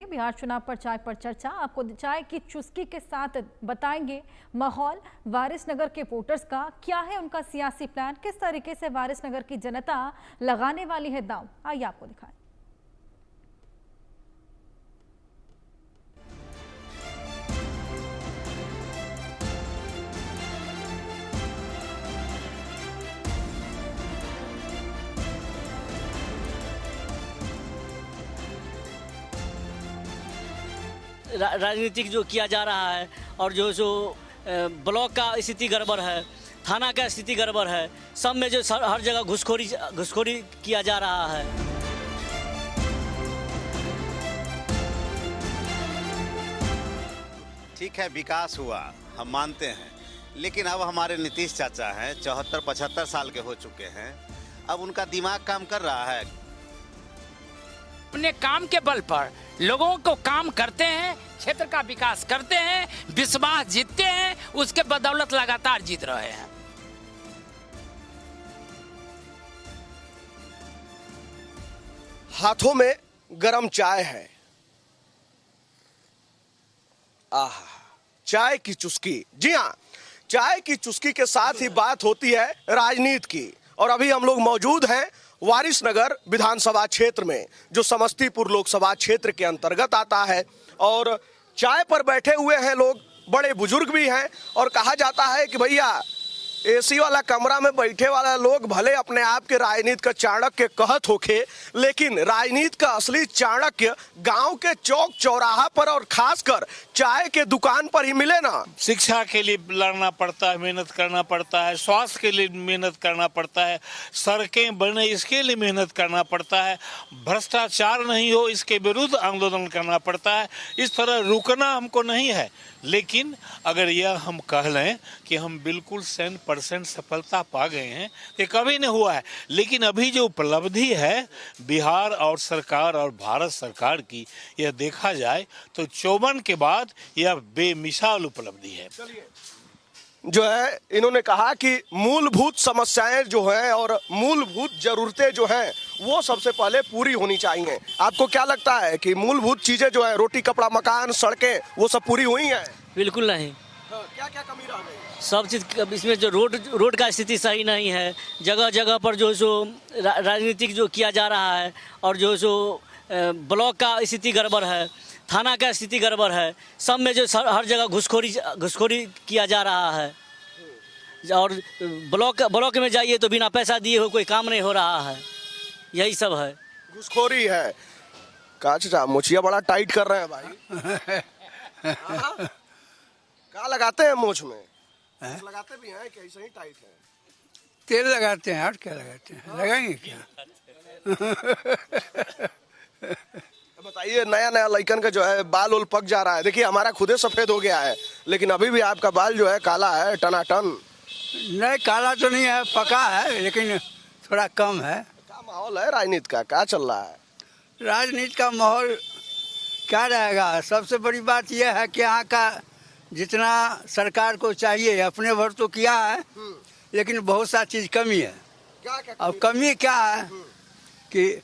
बिहार चुनाव पर चर्चा आपको चाय की चुस्की के साथ बताएंगे माहौल वारिसनगर के वोटर्स का। क्या है उनका सियासी प्लान, किस तरीके से वारिसनगर की जनता लगाने वाली है दांव, आइए आपको दिखाएं। राजनीतिक जो किया जा रहा है और जो ब्लॉक का स्थिति गड़बड़ है, थाना का स्थिति गड़बड़ है, सब में जो हर जगह घुसखोरी किया जा रहा है। ठीक है, विकास हुआ हम मानते हैं, लेकिन अब हमारे नीतीश चाचा हैं, 74-75 साल के हो चुके हैं। अब उनका दिमाग काम कर रहा है। अपने काम के बल पर लोगों को काम करते हैं, क्षेत्र का विकास करते हैं, विश्वास जीतते हैं, उसके बदौलत लगातार जीत रहे हैं। हाथों में गरम चाय है, आहा, चाय की चुस्की। जी हाँ, चाय की चुस्की के साथ ही बात होती है राजनीति की। और अभी हम लोग मौजूद हैं वारिसनगर विधानसभा क्षेत्र में, जो समस्तीपुर लोकसभा क्षेत्र के अंतर्गत आता है। और चाय पर बैठे हुए हैं लोग, बड़े बुजुर्ग भी हैं। और कहा जाता है कि भैया एसी वाला कमरा में बैठे वाला लोग भले अपने आप के राजनीति का चाणक्य कहत होके, लेकिन राजनीति का असली चाणक्य गांव के चौक चौराहा पर और खासकर चाय के दुकान पर ही मिले ना। शिक्षा के लिए लड़ना पड़ता है, मेहनत करना पड़ता है, स्वास्थ्य के लिए मेहनत करना पड़ता है, सड़कें बने इसके लिए मेहनत करना पड़ता है, भ्रष्टाचार नहीं हो इसके विरुद्ध आंदोलन करना पड़ता है। इस तरह रुकना हमको नहीं है। लेकिन अगर यह हम कह लें कि हम बिल्कुल 100% सफलता पा गए हैं, ये कभी नहीं हुआ है। लेकिन अभी जो उपलब्धि है बिहार और सरकार और भारत सरकार की, यह देखा जाए तो 54 के बाद यह बेमिसाल उपलब्धि है। जो है इन्होंने कहा कि मूलभूत समस्याएं जो हैं और मूलभूत जरूरतें जो हैं वो सबसे पहले पूरी होनी चाहिए। आपको क्या लगता है कि मूलभूत चीजें जो है, रोटी कपड़ा मकान सड़कें, वो सब पूरी हुई हैं? बिल्कुल नहीं। क्या क्या कमी रह गई? सब चीज़ इसमें जो रोड का स्थिति सही नहीं है, जगह जगह पर जो राजनीतिक जो किया जा रहा है और जो ब्लॉक का स्थिति गड़बड़ है, थाना का स्थिति गड़बड़ है, सब में जो हर जगह घुसखोरी किया जा रहा है। और ब्लॉक में जाइए तो बिना पैसा दिए हो कोई काम नहीं हो रहा है, यही सब है। घुसखोरी है। चाचा मोचिया बड़ा टाइट कर रहे हैं भाई। क्या लगाते हैं मोछ में? लगाते भी हैं कि ऐसे ही टाइट है? तेल लगाते हैं और क्या लगाते हैं, लगाएंगे क्या? बताइए, नया नया लड़कन का जो है बाल उल पक जा रहा है। देखिए हमारा खुदे सफेद हो गया है, लेकिन अभी भी आपका बाल जो है काला है, टनाटन। नहीं, काला तो नहीं है, पका है, लेकिन थोड़ा कम है। क्या माहौल है राजनीति का, क्या चल रहा है? राजनीति का माहौल क्या रहेगा? सबसे बड़ी बात यह है कि यहाँ का जितना सरकार को चाहिए अपने भर तो किया है, लेकिन बहुत सा चीज़ कमी है। क्या अब कमी क्या है कि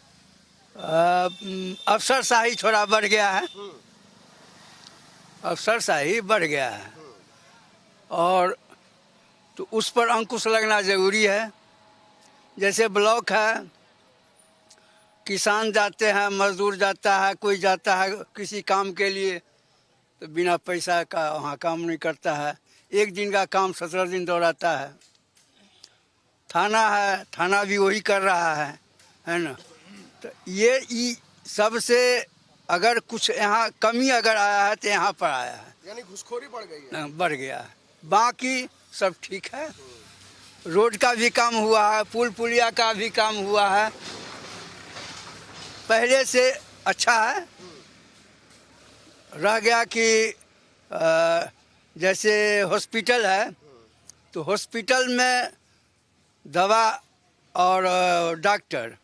अफसरशाही थोड़ा बढ़ गया है, अफसरशाही बढ़ गया है, और तो उस पर अंकुश लगना ज़रूरी है। जैसे ब्लॉक है, किसान जाते हैं, मजदूर जाता है, कोई जाता है किसी काम के लिए तो बिना पैसा का वहाँ काम नहीं करता है, एक दिन का काम 17 दिन दौड़ाता है। थाना है, थाना भी वही कर रहा है ना। तो ये सबसे अगर कुछ यहाँ कमी अगर आया है तो यहाँ पर आया है, यानी घुसखोरी बढ़ गई है। बढ़ गया है, बाकी सब ठीक है। रोड का भी काम हुआ है, पुल पुलिया का भी काम हुआ है, पहले से अच्छा है। रह गया कि जैसे हॉस्पिटल है तो हॉस्पिटल में दवा और डॉक्टर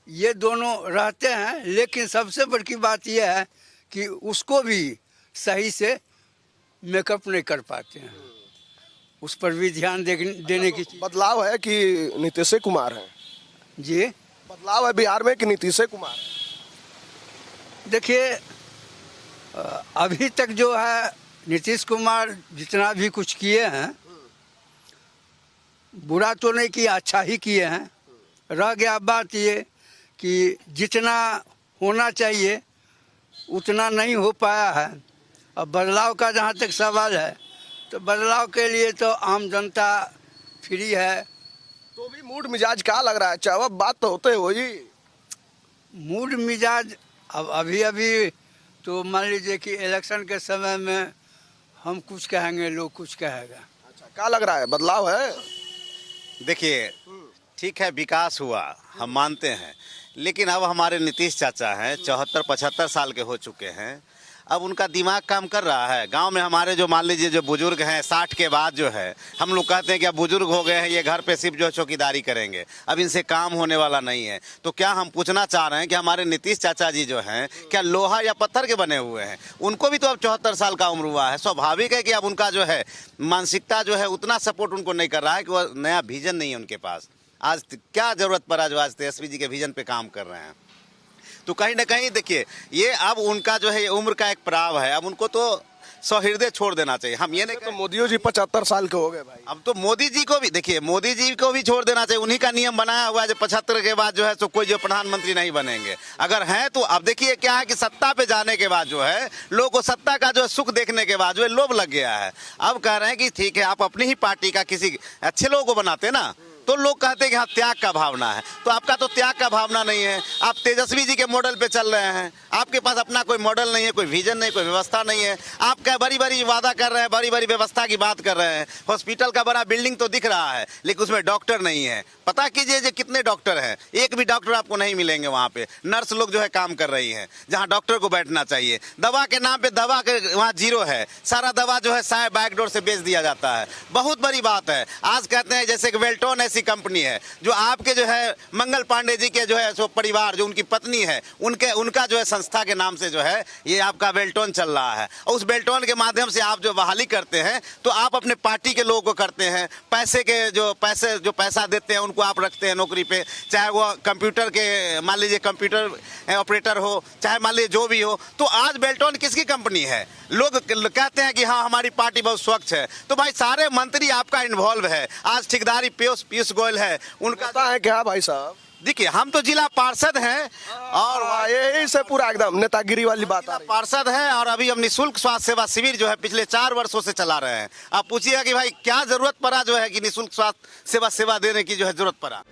ये दोनों रहते हैं, लेकिन सबसे बड़ी बात यह है कि उसको भी सही से मेकअप नहीं कर पाते हैं। उस पर भी ध्यान देने की। बदलाव है कि नीतीश कुमार है? जी, बदलाव है बिहार में कि नीतीश कुमार है? देखिए अभी तक जो है नीतीश कुमार जितना भी कुछ किए हैं, बुरा तो नहीं किया, अच्छा ही किए हैं। रह गया बात ये कि जितना होना चाहिए उतना नहीं हो पाया है। अब बदलाव का जहाँ तक सवाल है, तो बदलाव के लिए तो आम जनता फ्री है। तो भी मूड मिजाज क्या लग रहा है? चाहे बात तो होते हो जी। मूड मिजाज अब अभी तो मान लीजिए कि इलेक्शन के समय में हम कुछ कहेंगे, लोग कुछ कहेगा। अच्छा, क्या लग रहा है, बदलाव है? देखिए, ठीक है, विकास हुआ, हम मानते हैं, लेकिन अब हमारे नीतीश चाचा हैं, 74-75 साल के हो चुके हैं। अब उनका दिमाग काम कर रहा है। गांव में हमारे जो मान लीजिए जो बुजुर्ग हैं, 60 के बाद जो है, हम लोग कहते हैं कि अब बुजुर्ग हो गए हैं, ये घर पे सिर्फ जो चौकीदारी करेंगे, अब इनसे काम होने वाला नहीं है। तो क्या हम पूछना चाह रहे हैं कि हमारे नीतीश चाचा जी जो हैं, क्या लोहा या पत्थर के बने हुए हैं? उनको भी तो अब 74 साल का उम्र हुआ है। स्वाभाविक है कि अब उनका जो है मानसिकता जो है उतना सपोर्ट उनको नहीं कर रहा है कि वह नया विजन नहीं है उनके पास। आज क्या जरूरत पड़ा जो आज तेजस्वी जी के विजन पे काम कर रहे हैं? तो कहीं ना कहीं देखिए, ये अब उनका जो है उम्र का एक पड़ाव है, अब उनको तो सहृदय छोड़ देना चाहिए। हम ये नहीं तो मोदी जी 75 साल के हो गए भाई। अब तो मोदी जी को भी देखिए, मोदी जी को भी छोड़ देना चाहिए। उन्हीं का नियम बनाया हुआ है जो 75 के बाद जो है तो कोई जो प्रधानमंत्री नहीं बनेंगे। अगर हैं तो अब देखिए क्या है कि सत्ता पे जाने के बाद जो है लोगों को सत्ता का जो है सुख देखने के बाद जो है लोभ लग गया है। अब कह रहे हैं कि ठीक है, आप अपनी ही पार्टी का किसी अच्छे लोगों को बनाते ना, तो लोग कहते हैं कि हाँ त्याग का भावना है। तो आपका तो त्याग का भावना नहीं है, आप तेजस्वी जी के मॉडल पे चल रहे हैं। आपके पास अपना कोई मॉडल नहीं है, कोई विजन नहीं, कोई व्यवस्था नहीं है। आप क्या बड़ी बड़ी वादा कर रहे हैं, बड़ी बड़ी व्यवस्था की बात कर रहे हैं। हॉस्पिटल का बड़ा बिल्डिंग तो दिख रहा है, लेकिन उसमें डॉक्टर नहीं है। पता कीजिए जो कितने डॉक्टर हैं, एक भी डॉक्टर आपको नहीं मिलेंगे वहाँ पे। नर्स लोग जो है काम कर रही हैं जहाँ डॉक्टर को बैठना चाहिए। दवा के नाम पे दवा के वहाँ जीरो है, सारा दवा जो है शायद बैकडोर से बेच दिया जाता है। बहुत बड़ी बात है। आज कहते हैं जैसे कि वेल्टोन ऐसी कंपनी है जो आपके जो है मंगल पांडे जी के जो है सो परिवार, जो उनकी पत्नी है, उनका जो है संस्था के नाम से जो है ये आपका वेल्टोन चल रहा है। और उस वेल्टोन के माध्यम से आप जो बहाली करते हैं तो आप अपने पार्टी के लोगों को करते हैं। जो पैसा देते हैं उनको आप रखते हैं नौकरी पे, चाहे वो कंप्यूटर के मान लीजिए कंप्यूटर ऑपरेटर हो, चाहे मान लीजिए जो भी हो। तो आज वेल्टोन किसकी कंपनी है? लोग कहते हैं कि हाँ हमारी पार्टी बहुत स्वच्छ है। तो भाई सारे मंत्री आपका इन्वॉल्व है। आज ठेकेदारी पीयूष गोयल है, उनका पता है क्या भाई साहब? देखिए, हम तो जिला पार्षद हैं और यही से पूरा एकदम नेतागिरी वाली बात आ रही है। पार्षद हैं और अभी हम निःशुल्क स्वास्थ्य सेवा शिविर जो है पिछले 4 वर्षों से चला रहे हैं। आप पूछिएगा कि भाई क्या जरूरत पड़ा जो है कि निःशुल्क स्वास्थ्य सेवा देने की जो है जरूरत पड़ा।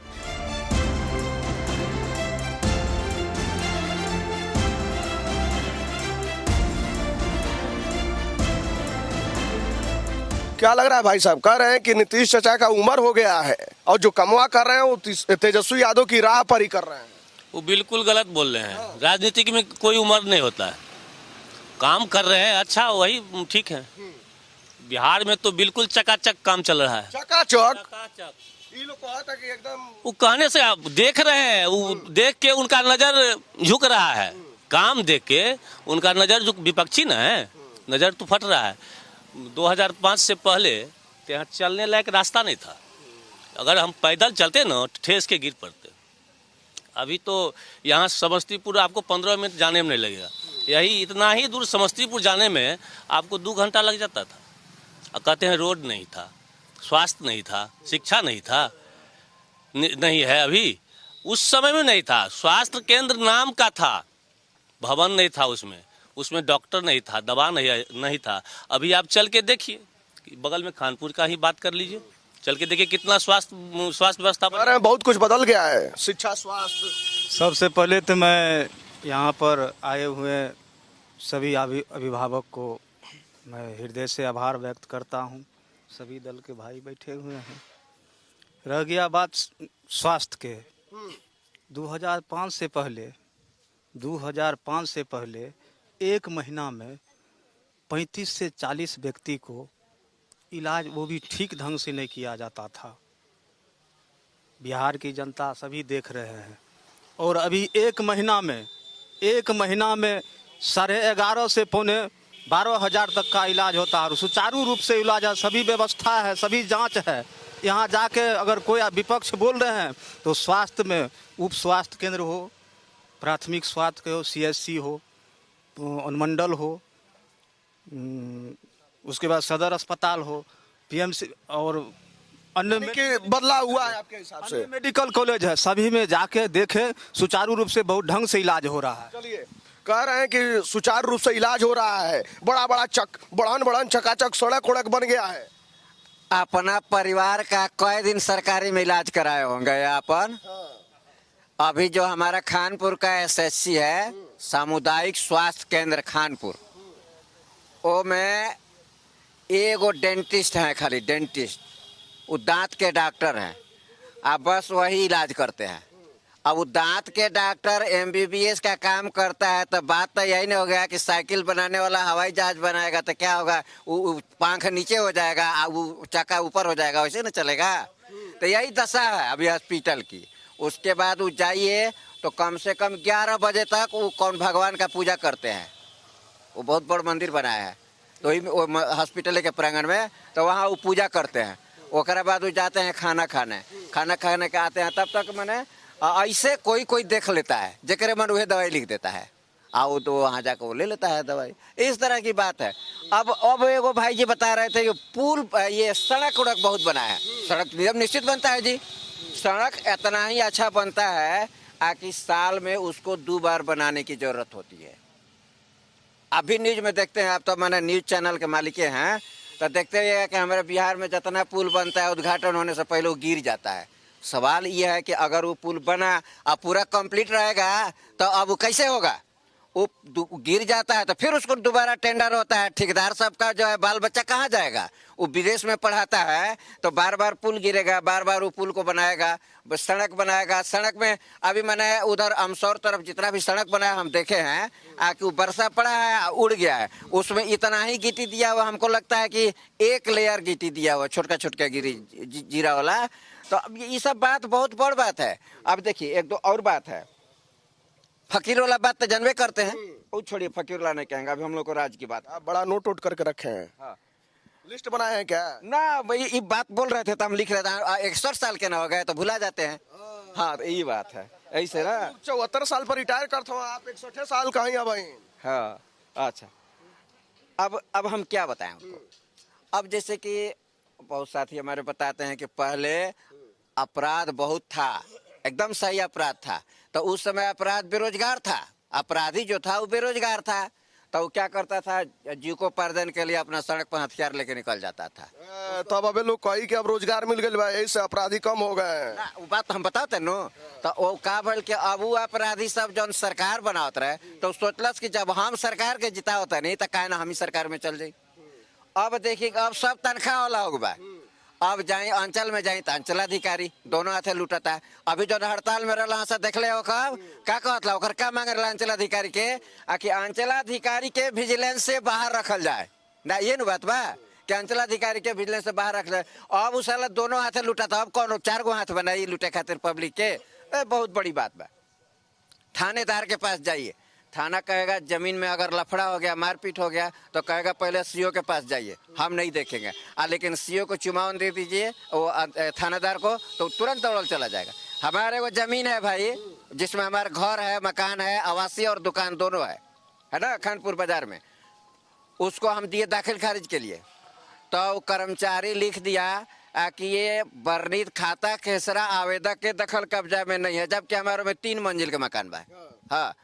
क्या लग रहा है भाई साहब? कह रहे हैं कि नीतीश चाचा का उम्र हो गया है और जो कमवा कर रहे हैं वो तेजस्वी यादव की राह पर ही कर रहे हैं। वो बिल्कुल गलत बोल रहे हैं। राजनीति में कोई उम्र नहीं होता है, काम कर रहे हैं अच्छा, वही ठीक है। बिहार में तो बिल्कुल चकाचक काम चल रहा है। चकाचक ये लोग कहता कि एकदम, वो कहने से आप देख रहे हैं, वो देख के उनका नजर झुक रहा है। काम देख के उनका नजर जो विपक्षी ना है, नजर तो फट रहा है। 2005 से पहले यहाँ चलने लायक रास्ता नहीं था। अगर हम पैदल चलते ना तो ठेस के गिर पड़ते। अभी तो यहाँ समस्तीपुर आपको 15 मिनट जाने में नहीं लगेगा। यही इतना ही दूर समस्तीपुर जाने में आपको 2 घंटा लग जाता था। और कहते हैं रोड नहीं था, स्वास्थ्य नहीं था, शिक्षा नहीं था, नहीं है अभी। उस समय में नहीं था। स्वास्थ्य केंद्र नाम का था, भवन नहीं था उसमें डॉक्टर नहीं था, दवा नहीं था। अभी आप चल के देखिए, बगल में खानपुर का ही बात कर लीजिए, चल के देखिए कितना स्वास्थ्य व्यवस्था। अरे बहुत कुछ बदल गया है, शिक्षा, स्वास्थ्य। सबसे पहले तो मैं यहाँ पर आए हुए सभी अभिभावक को मैं हृदय से आभार व्यक्त करता हूँ। सभी दल के भाई बैठे हुए हैं। रह गया बात स्वास्थ्य के, 2005 से पहले 1 महीना में 35 से 40 व्यक्ति को इलाज, वो भी ठीक ढंग से नहीं किया जाता था। बिहार की जनता सभी देख रहे हैं। और अभी 1 महीना में 11.5 से पौने 12,000 तक का इलाज होता है। सुचारू रूप से इलाज है, सभी व्यवस्था है, सभी जांच है। यहाँ जाके अगर कोई विपक्ष बोल रहे हैं तो स्वास्थ्य में उप स्वास्थ्य केंद्र हो, प्राथमिक स्वास्थ्य हो, CSC हो, अनुमंडल हो, उसके बाद सदर अस्पताल हो, पीएमसी और अन्य कि बदलाव हुआ है आपके हिसाब से? अन्य मेडिकल कॉलेज है, सभी में जाके देखे, सुचारू रूप से बहुत ढंग से इलाज हो रहा है। चलिए, कह रहे हैं कि सुचारू रूप से इलाज हो रहा है, बड़ा बड़ा बढ़न चकाचक सड़क उड़क बन गया है। अपना परिवार का कई दिन सरकारी में इलाज कराए होंगे अपन। अभी जो हमारा खानपुर का एसएससी है, सामुदायिक स्वास्थ्य केंद्र खानपुर, वो में एगो डेंटिस्ट है, खाली डेंटिस्ट, वो दांत के डॉक्टर हैं। अब बस वही इलाज करते हैं। अब वो दांत के डॉक्टर एमबीबीएस का काम करता है, तो बात तो यही नहीं हो गया कि साइकिल बनाने वाला हवाई जहाज बनाएगा तो क्या होगा, वो पंख नीचे हो जाएगा, वो चक्का ऊपर हो जाएगा, वैसे ना चलेगा। तो यही दशा है अभी हॉस्पिटल की। उसके बाद वो जाइए तो कम से कम 11 बजे तक वो कौन भगवान का पूजा करते हैं। वो बहुत बड़ा मंदिर बनाया है तो वो हॉस्पिटल के प्रांगण में, तो वहाँ वो पूजा करते हैं। उसके बाद वो जाते हैं खाना खाने के आते हैं, तब तक मैंने ऐसे कोई देख लेता है, जेकरे मन वह दवाई लिख देता है, आओ तो वहाँ जाकर वो ले लेता है दवाई। इस तरह की बात है। अब एगो भाई जी बता रहे थे, ये पुल, ये सड़क उड़क बहुत बना है। सड़क नियम निश्चित बनता है जी, सड़क इतना ही अच्छा बनता है कि साल में उसको 2 बार बनाने की जरूरत होती है। अभी न्यूज में देखते हैं, आप तो मैंने न्यूज चैनल के मालिक हैं, तो देखते हैं कि हमारे बिहार में जितना पुल बनता है उद्घाटन होने से पहले वो गिर जाता है। सवाल ये है कि अगर वो पुल बना अब पूरा कंप्लीट रहेगा तो अब वो कैसे होगा? वो गिर जाता है तो फिर उसको दोबारा टेंडर होता है, ठेकेदार सबका जो है बाल बच्चा कहाँ जाएगा? वो विदेश में पढ़ाता है तो बार बार पुल गिरेगा, बार बार वो पुल को बनाएगा, सड़क बनाएगा। सड़क में अभी मैंने उधर अमसौर तरफ जितना भी सड़क बनाया हम देखे हैं कि वो बरसा पड़ा है, उड़ गया है, उसमें इतना ही गिट्टी दिया हुआ, हमको लगता है कि 1 लेयर गिट्टी दिया हुआ, छोटका गिरी जीरा वाला। तो अब ये सब बात बहुत बड़ बात है। अब देखिए एक दो और बात है, फकीर वाला बात तो जानवे करते हैं, वो छोड़िए, फकीर वाला नहीं कहेंगे, अभी हम लोग को राज की बात। आप बड़ा नोट वोट करके रखे हैं। हाँ। लिस्ट बनाए हैं क्या? ना भाई, ये बात बोल रहे थे तो हम लिख रहे थे। 61 साल के ना हो गए तो भुला जाते हैं। हाँ, तो यही बात है, ऐसे ना। 74 साल पर रिटायर करते हो आप, 61 साल का ही भाई। हाँ, अच्छा। अब हम क्या बताएं उनको? अब जैसे कि बहुत साथी हमारे बताते हैं कि पहले अपराध बहुत था, एकदम सही अपराध था, तो उस समय अपराध बेरोजगार था, अपराधी जो था वो बेरोजगार था, तो वो क्या करता था, जीविकोपार्जन के लिए अपना सड़क पर हथियार लेके निकल जाता था। तब अबे लोग कही कि अब रोजगार मिल गए भाई, ऐसे अपराधी कम हो गए। वो बात हम बताते नो, तो वो का बोल के अब वो अपराधी सब जो सरकार बनावत रहे तो सोचलस कि जब हम सरकार के जिता होता नहीं तो काहे ना हम ही सरकार में चल जाए। अब देखिए अब सब तनख्वाह वाला हो गया, अब जाए अंचल में जाए तो अंचलाधिकारी दोनों हाथे लूटता है। अभी जो हड़ताल में रहा से देख ले कब का कहत ला, क्या मांग रहा अंचलाधिकारी के कि अंचलाधिकारी के विजिलेंस से बाहर रखल जाए ना, ये न बात बा कि अंचलाधिकारी के विजिलेंस से बाहर रख ले। अब उस दोनों हाथे लूटता, अब कौन 4 गो हाथ बनाई लूटे खातिर पब्लिक के? बहुत बड़ी बात बा। थानेदार के पास जाइए, थाना कहेगा जमीन में अगर लफड़ा हो गया, मारपीट हो गया, तो कहेगा पहले सीओ के पास जाइए, हम नहीं देखेंगे। लेकिन सीओ को चुमावन दे दीजिए वो थानेदार को, तो तुरंत दौड़ चला जाएगा। हमारे वो जमीन है भाई, जिसमें हमारा घर है, मकान है, आवासीय और दुकान दोनों है ना, खानपुर बाजार में, उसको हम दिए दाखिल खारिज के लिए, तो कर्मचारी लिख दिया कि ये वर्णित खाता खेसरा आवेदक के दखल कब्जा में नहीं है, जबकि हमारे में 3 मंजिल का मकान बा। हाँ,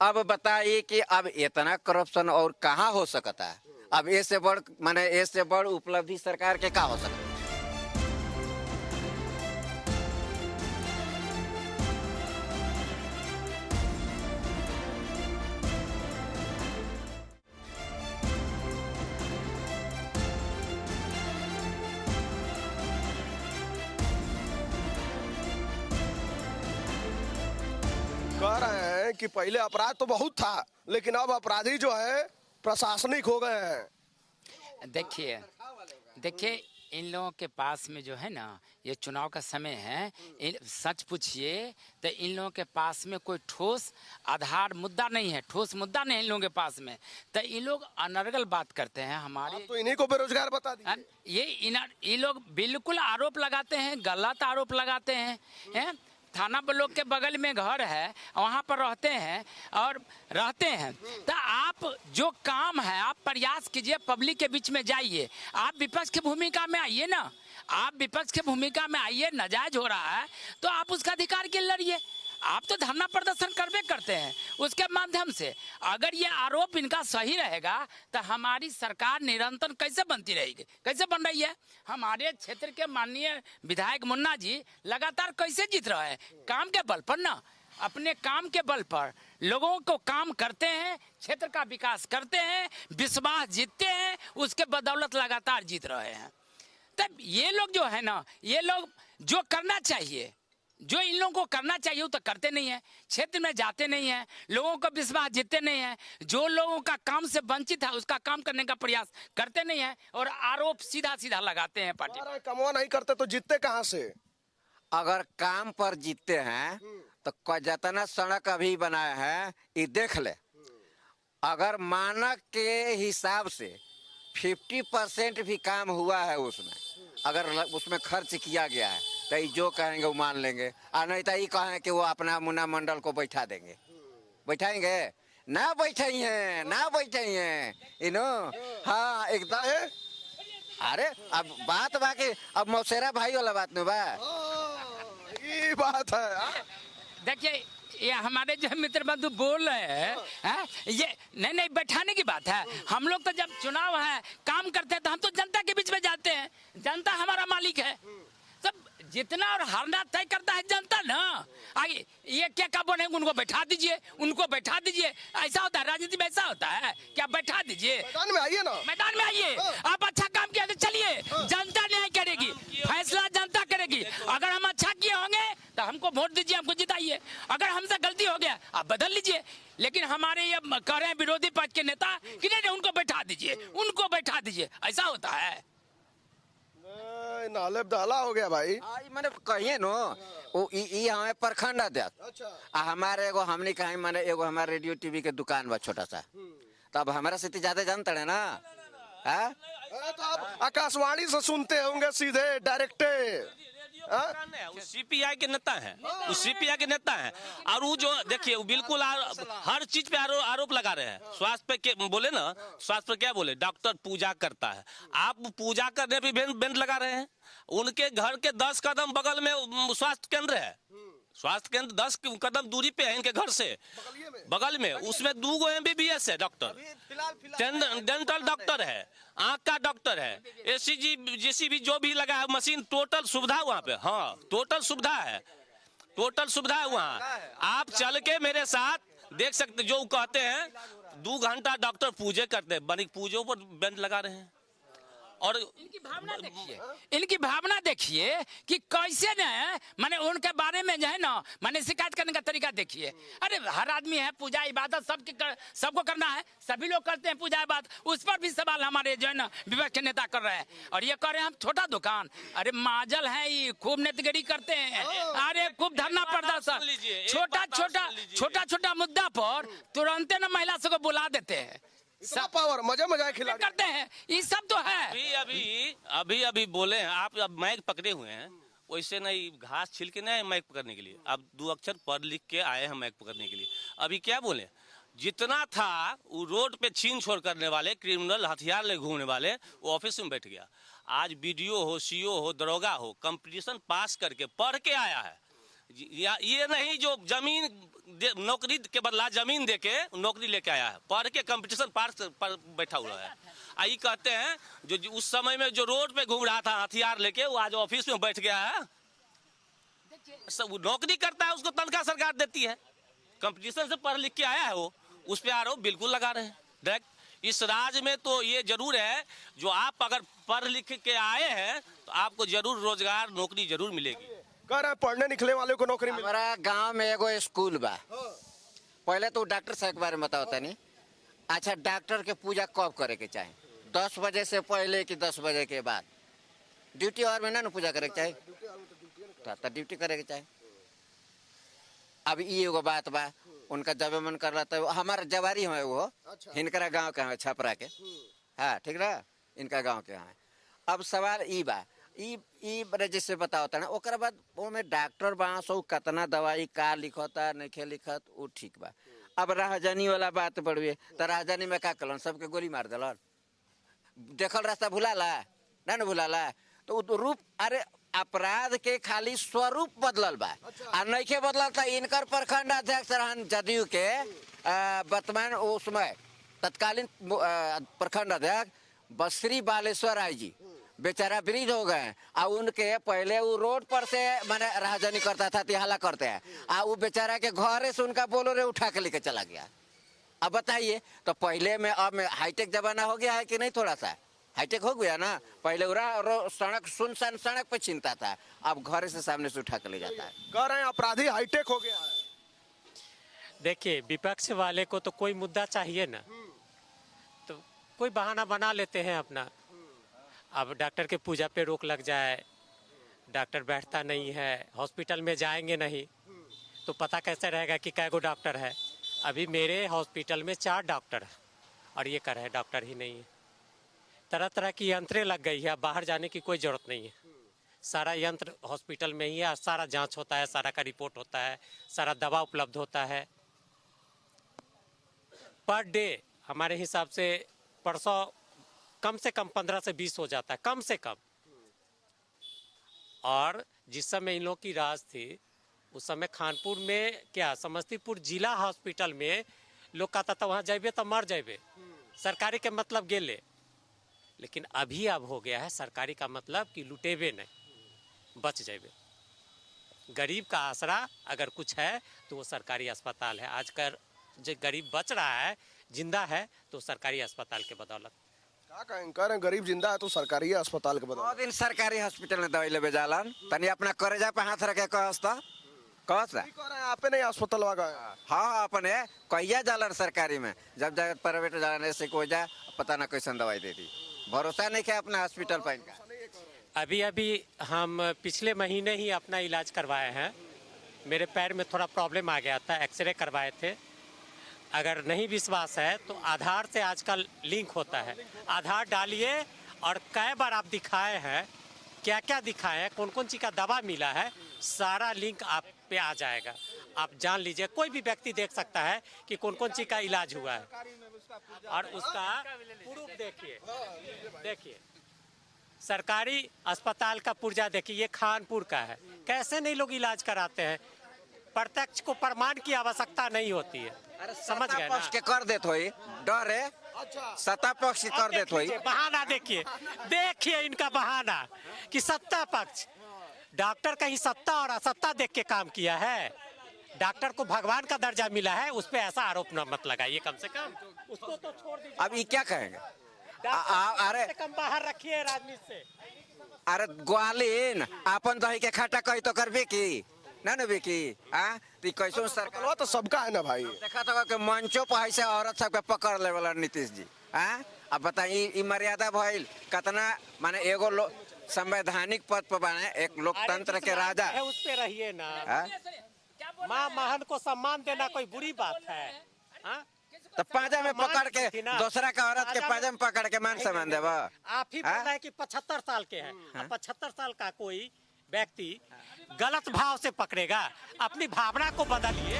अब बताइए कि अब इतना करप्शन और कहाँ हो सकता है? अब ऐसे बड़ माने ऐसे बड़ उपलब्धि सरकार के का हो सकता है? कह रहे हैं कि पहले अपराध तो बहुत था, लेकिन अब अपराधी जो है प्रशासनिक हो गए हैं। देखिए इन लोगों के पास में जो है ना, ये चुनाव का समय है, सच पूछिए तो इन लोगों के पास में कोई ठोस आधार मुद्दा नहीं है, ठोस मुद्दा नहीं है इन लोगों के पास में, तो इन लोग अनर्गल बात करते हैं। हमारे तो इन्हीं को बेरोजगार बता दिए। ये लोग बिल्कुल आरोप लगाते हैं, गलत आरोप लगाते हैं। थाना ब्लॉक के बगल में घर है, वहाँ पर रहते हैं तो आप जो काम है आप प्रयास कीजिए, पब्लिक के बीच में जाइए, आप विपक्ष की भूमिका में आइए ना, आप विपक्ष की भूमिका में आइए। नाजायज हो रहा है तो आप उसका अधिकार के लड़िए। आप तो धरना प्रदर्शन करबे करते हैं, उसके माध्यम से अगर ये आरोप इनका सही रहेगा तो हमारी सरकार निरंतर कैसे बनती रहेगी, कैसे बन रही है। हमारे क्षेत्र के माननीय विधायक मुन्ना जी लगातार कैसे जीत रहे हैं, काम के बल पर ना, अपने काम के बल पर लोगों को काम करते हैं, क्षेत्र का विकास करते हैं, विश्वास जीतते हैं, उसके बदौलत लगातार जीत रहे हैं। तब ये लोग जो है ना, ये लोग जो करना चाहिए, जो इन लोगों को करना चाहिए वो तो करते नहीं है, क्षेत्र में जाते नहीं है, लोगों का विश्वास जीतते नहीं है, जो लोगों का काम से वंचित है उसका काम करने का प्रयास करते नहीं है और आरोप सीधा सीधा लगाते हैं पार्टी। कमवा नहीं करते तो जीतते कहाँ से? अगर काम पर जीतते हैं तो जितना सड़क अभी बनाया है ये देख ले, अगर मानक के हिसाब से 50% भी काम हुआ है उसमें, अगर उसमें खर्च किया गया है तो ये जो कहेंगे वो मान लेंगे, और नहीं तो ये कहें कि वो अपना मुन्ना मंडल को बैठा देंगे। बैठाएंगे ना, बैठाइए ना, बैठाइए इनो। हाँ एकदम। अरे अब बात बाकी अब मौसेरा भाई वाला बात नहीं बा, ये बात है। देखिए ये हमारे जो मित्र बंधु बोल रहे हैं, ये नहीं बैठाने की बात है। हम लोग तो जब चुनाव है काम करते हैं तो हम तो जनता के बीच में जाते हैं, जनता हमारा मालिक है, सब जितना और हारना तय करता है जनता ना। आगे ये क्या बोले उनको बैठा दीजिए, उनको बैठा दीजिए, ऐसा होता है राजनीति में, ऐसा होता है क्या? बैठा दीजिए, मैदान में आइए ना, मैदान में आइए, आप अच्छा काम किया तो चलिए, जनता न्याय करेगी, फैसला जनता करेगी। अगर हम अच्छा किए होंगे तो हमको वोट दीजिए, हमको जिताइए, अगर हमसे गलती हो गया आप बदल लीजिए। लेकिन हमारे ये कह रहे हैं विरोधी पक्ष के नेता कि नहीं उनको बैठा दीजिए, उनको बैठा दीजिए, ऐसा होता है। नाले दाला हो गया भाई। मैंने कहिए नो वो हमें प्रखंड अध्यक्ष, अच्छा हमारे एगो हमने कहीं मैंने एगो हमारे रेडियो टीवी के दुकान बा छोटा सा, तब हमारा स्थिति ज्यादा जानते है ना। तो आप आकाशवाणी से सुनते होंगे सीधे डायरेक्ट। सीपीआई के नेता हैं, वो सीपीआई के नेता हैं, और वो जो देखिए वो बिल्कुल हर चीज पे आरोप लगा रहे हैं। स्वास्थ्य पे बोले ना, स्वास्थ्य पे क्या बोले, डॉक्टर पूजा करता है, आप पूजा करने पे बेंच लगा रहे हैं। उनके घर के 10 कदम बगल में स्वास्थ्य केंद्र है, स्वास्थ्य केंद्र 10 कदम दूरी पे है इनके घर से, बगल में, उसमें 2 MBBS है डॉक्टर, डेंटल डॉक्टर है, आंख का डॉक्टर है, एसीजी जेसीबी जो भी लगा है मशीन, टोटल सुविधा वहाँ पे। हाँ टोटल सुविधा है, टोटल सुविधा है वहाँ। आप चल के मेरे साथ देख सकते, जो कहते हैं 2 घंटा डॉक्टर पूजे करते हैं, बनी पूजों पर बेंच लगा रहे हैं। और इनकी भावना देखिए, इनकी भावना देखिए कि कैसे न माने उनके बारे में जो है ना माने शिकायत करने का तरीका देखिए। अरे हर आदमी है, पूजा इबादत सबको करना है, सभी लोग करते हैं पूजा इबादत, उस पर भी सवाल हमारे जो है ना विपक्ष के नेता कर रहे हैं। और ये कह रहे हैं हम छोटा दुकान, अरे माजल है, ये खूब नेतगिरी करते हैं, अरे खूब धरना प्रदर्शन, छोटा छोटा मुद्दा पर तुरंत न महिला सबको बुला देते हैं, सब पावर मजा खिला करते हैं, ये सब तो है। अभी बोले हैं आप, अब माइक पकड़े हुए हैं, वैसे नहीं घास छिल के नहीं माइक पकड़ने के लिए, अब 2 अक्षर पढ़ लिख के आए हैं माइक पकड़ने के लिए। अभी क्या बोले, जितना था वो रोड पे छीन छोड़ करने वाले क्रिमिनल, हथियार ले घूमने वाले, वो ऑफिस में बैठ गया। आज बीडीओ हो, सीओ हो, दरोगा हो, कंपटीशन पास करके पढ़ के आया है। ये नहीं जो जमीन नौकरी के बदला जमीन देके नौकरी लेके आया है, पढ़ के कंपटीशन पास पर बैठा हुआ है। आई कहते हैं जो उस समय में जो रोड पे घूम रहा था हथियार लेके, वो आज ऑफिस में बैठ गया है, सब नौकरी करता है, उसको तनख्वाह सरकार देती है, कंपटीशन से पढ़ लिख के आया है वो, उस पे आरोप बिल्कुल लगा रहे हैं डायरेक्ट। इस राज्य में तो ये जरूर है, जो आप अगर पढ़ लिख के आए हैं तो आपको जरूर रोजगार नौकरी जरूर मिलेगी। कह रहे पढ़ने निकले वाले को नौकरी मिले। हमारा गांव में एगो स्कूल बा, पहले तो डॉक्टर साहब के बारे में बताओ तनी। अच्छा डॉक्टर के पूजा कब करे के चाहे, 10 बजे से पहले कि 10 बजे के बाद? ड्यूटी आवर में ना पूजा करे के चाहे, तो ड्यूटी करे के चाहे। अब ये एगो बात बा, उनका जब मन कर रहा था, हमारा जवारी है वो, इनकरा गाँव के है छपरा के, हाँ ठीक ना, इनका गाँव के है। अब सवाल ई बा, ई रजिस्टर बताओ ता ना ओकरा बाद ओमे डॉक्टर बा सो कितना दवाई का लिखता नहीं लिखत वो ठीक बा। अब राहजानी वाला बात बढ़िए तो राहजानी में का कलन सबके गोली मार दिलन, देखल रास्ता भुलाला ना भुलाला तो उ रूप अरे अपराध के खाली स्वरूप बदलल बा और नहीं बदलल था। इनकर प्रखंड अध्यक्ष रहन जदयू के वर्तमान उसमें तत्कालीन प्रखंड अध्यक्ष बस्री बालेश्वर राय जी बेचारा ब्रिज हो गए और उनके पहले वो रोड पर से मैंने राहजानी करता था तिहाला करते हैं और वो बेचारा के घरे से उनका बोलोरे उठा के लेके चला गया। अब बताइए तो पहले में अब में हाईटेक जमाना हो गया है कि नहीं, थोड़ा सा हाईटेक हो गया ना। पहले सड़क सुनसान सड़क पे चिंता था, अब घर से सामने से उठा के ले जाता है। कह रहे हैं अपराधी हाईटेक हो गया है। देखिए विपक्ष वाले को तो कोई मुद्दा चाहिए ना, तो कोई बहाना बना लेते हैं अपना। अब डॉक्टर के पूजा पे रोक लग जाए, डॉक्टर बैठता नहीं है, हॉस्पिटल में जाएंगे नहीं तो पता कैसे रहेगा कि कै गो डॉक्टर है। अभी मेरे हॉस्पिटल में 4 डॉक्टर है और ये कर रहे डॉक्टर ही नहीं है। तरह तरह की यंत्रें लग गई है, बाहर जाने की कोई ज़रूरत नहीं है। सारा यंत्र हॉस्पिटल में ही है, सारा जांच होता है, सारा का रिपोर्ट होता है, सारा दवा उपलब्ध होता है। पर डे हमारे हिसाब से परसों कम से कम 15 से 20 हो जाता है, कम से कम। और जिस समय इन लोगों की राज थी उस समय खानपुर में क्या समस्तीपुर जिला हॉस्पिटल में लोग कहता था वहाँ जाइबे तो मर जाइबे, सरकारी के मतलब गेले। लेकिन अभी अब हो गया है सरकारी का मतलब कि लुटेबे नहीं, बच जाइबे। गरीब का आसरा अगर कुछ है तो वो सरकारी अस्पताल है। आजकल जो गरीब बच रहा है, जिंदा है, तो सरकारी अस्पताल के बदौलत। का कह रहे गरीब जिंदा है तो सरकारी अस्पताल के बदौलत। दिन सरकारी हॉस्पिटल में दवाई लेवे जालन तनी अपना करेजा पे हाथ रखे कहता आप नहीं अस्पताल वागा। हाँ अपने कहिया जालन सरकारी में, जब जाए प्राइवेट जाने से कोई जा पता ना कैसन दवाई दे दी, भरोसा नहीं क्या अपना हॉस्पिटल पर इनका। अभी हम पिछले महीने ही अपना इलाज करवाए हैं। मेरे पैर में थोड़ा प्रॉब्लम आ गया था, एक्सरे करवाए थे। अगर नहीं विश्वास है तो आधार से आजकल लिंक होता है, आधार डालिए और कई बार आप दिखाए हैं, क्या क्या दिखाए हैं, कौन कौन चीज़ का दवा मिला है, सारा लिंक आप पे आ जाएगा। आप जान लीजिए, कोई भी व्यक्ति देख सकता है कि कौन कौन चीज़ का इलाज हुआ है और उसका प्रूफ देखिए सरकारी अस्पताल का पुर्जा देखिए, ये खानपुर का है। कैसे नहीं लोग इलाज कराते हैं, प्रत्यक्ष को प्रमाण की आवश्यकता नहीं होती है। समझ गए ना? के कर देत होई डर है, सत्ता पक्ष कर देत होई बहाना। देखिए इनका बहाना कि सत्ता पक्ष, डॉक्टर कहीं सत्ता और असत्ता देख के काम किया है। डॉक्टर को भगवान का दर्जा मिला है, उस पे ऐसा आरोप न मत लगाइए, कम से कम उसको तो छोड़ दीजिए। अब ये क्या कहेंगे? अरे कम बाहर रखिए राजनीति से। अरे ग्वालीन अपन दही के खाटा कही तो करबे की ना बेकी कैसो सरकार तो सबका है ना भाई। देखा तो कि मंचों पर ऐसे औरत सबके पकड़ ले वाला नीतीश जी। अब बताइए मर्यादा भइल कितना, माने एगो संवैधानिक पद पर बने, एक लोकतंत्र के राजा है, उस पे रहिए ना। माँ महन को सम्मान देना कोई बुरी बात है? तो पाजा में पकड़ के दूसरा का औरत के पाजा में पकड़ के मान सम्मान देवा। आप ही बोल रहे हैं कि 75 साल के हैं, 75 साल का कोई व्यक्ति गलत भाव से पकड़ेगा। अपनी भावना को बदलिए।